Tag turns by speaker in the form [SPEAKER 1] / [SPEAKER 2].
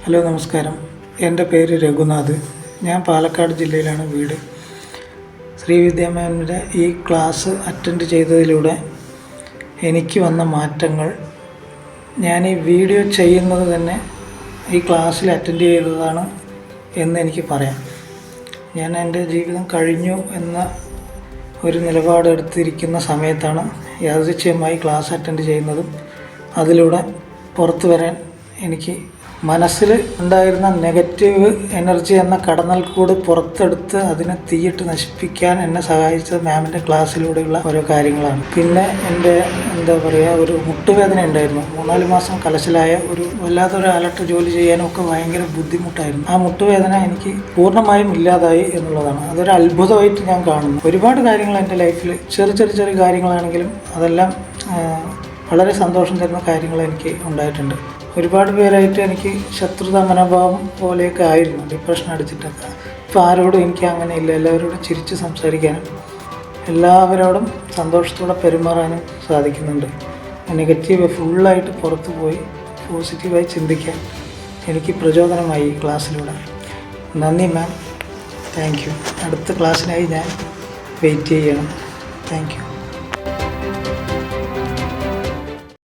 [SPEAKER 1] Hello നമസ്കാരം. എൻ്റെ പേര് രഘുനാഥ്. ഞാൻ പാലക്കാട് ജില്ലയിലാണ് വീട്. ശ്രീവിദ്യ മാമിൻ്റെ ഈ ക്ലാസ് അറ്റൻഡ് ചെയ്തതിലൂടെ എനിക്ക് വന്ന മാറ്റങ്ങൾ, ഞാൻ ഈ വീഡിയോ ചെയ്യുന്നത് തന്നെ ഈ ക്ലാസ്സിൽ അറ്റൻഡ് ചെയ്തതാണ് എന്ന് എനിക്ക് പറയാം. ഞാൻ എൻ്റെ ജീവിതം കഴിഞ്ഞു എന്ന ഒരു നിലപാടെടുത്തിരിക്കുന്ന സമയത്താണ് യാദൃച്ഛികമായി ക്ലാസ് അറ്റൻഡ് ചെയ്യുന്നതും അതിലൂടെ പുറത്തു വരാൻ എനിക്ക് മനസ്സിൽ ഉണ്ടായിരുന്ന നെഗറ്റീവ് എനർജി എന്ന കടന്നൽക്കൂട് പുറത്തെടുത്ത് അതിനെ തീയിട്ട് നശിപ്പിക്കാൻ എന്നെ സഹായിച്ചത് മാമിൻ്റെ ക്ലാസ്സിലൂടെയുള്ള ഓരോ കാര്യങ്ങളാണ്. പിന്നെ എൻ്റെ ഒരു മുട്ടുവേദന ഉണ്ടായിരുന്നു. 3-4 മാസം കലശലായ വല്ലാത്തൊരു അലട്ട് ജോലി ചെയ്യാനൊക്കെ ഭയങ്കര ബുദ്ധിമുട്ടായിരുന്നു. ആ മുട്ടുവേദന എനിക്ക് പൂർണ്ണമായും ഇല്ലാതായി എന്നുള്ളതാണ്. അതൊരു അത്ഭുതമായിട്ട് ഞാൻ കാണുന്നു. ഒരുപാട് കാര്യങ്ങൾ എൻ്റെ ലൈഫിൽ ചെറിയ കാര്യങ്ങളാണെങ്കിലും അതെല്ലാം വളരെ സന്തോഷം തരുന്ന കാര്യങ്ങൾ എനിക്ക് ഉണ്ടായിട്ടുണ്ട്. ഒരുപാട് പേരായിട്ട് എനിക്ക് ശത്രുതാ മനോഭാവം പോലെയൊക്കെ ആയിരുന്നു, ഡിപ്രഷൻ അടിച്ചിട്ടൊക്കെ. ഇപ്പോൾ ആരോടും എനിക്ക് അങ്ങനെയില്ല. എല്ലാവരോടും ചിരിച്ച് സംസാരിക്കാനും എല്ലാവരോടും സന്തോഷത്തോടെ പെരുമാറാനും സാധിക്കുന്നുണ്ട്. നെഗറ്റീവ് ഫുള്ളായിട്ട് പുറത്തു പോയി പോസിറ്റീവായി ചിന്തിക്കാൻ എനിക്ക് പ്രചോദനമായി ഈ ക്ലാസ്സിലൂടെ. നന്ദി മാം, താങ്ക് യു. അടുത്ത ക്ലാസ്സിനായി ഞാൻ വെയിറ്റ് ചെയ്യണം. Thank you.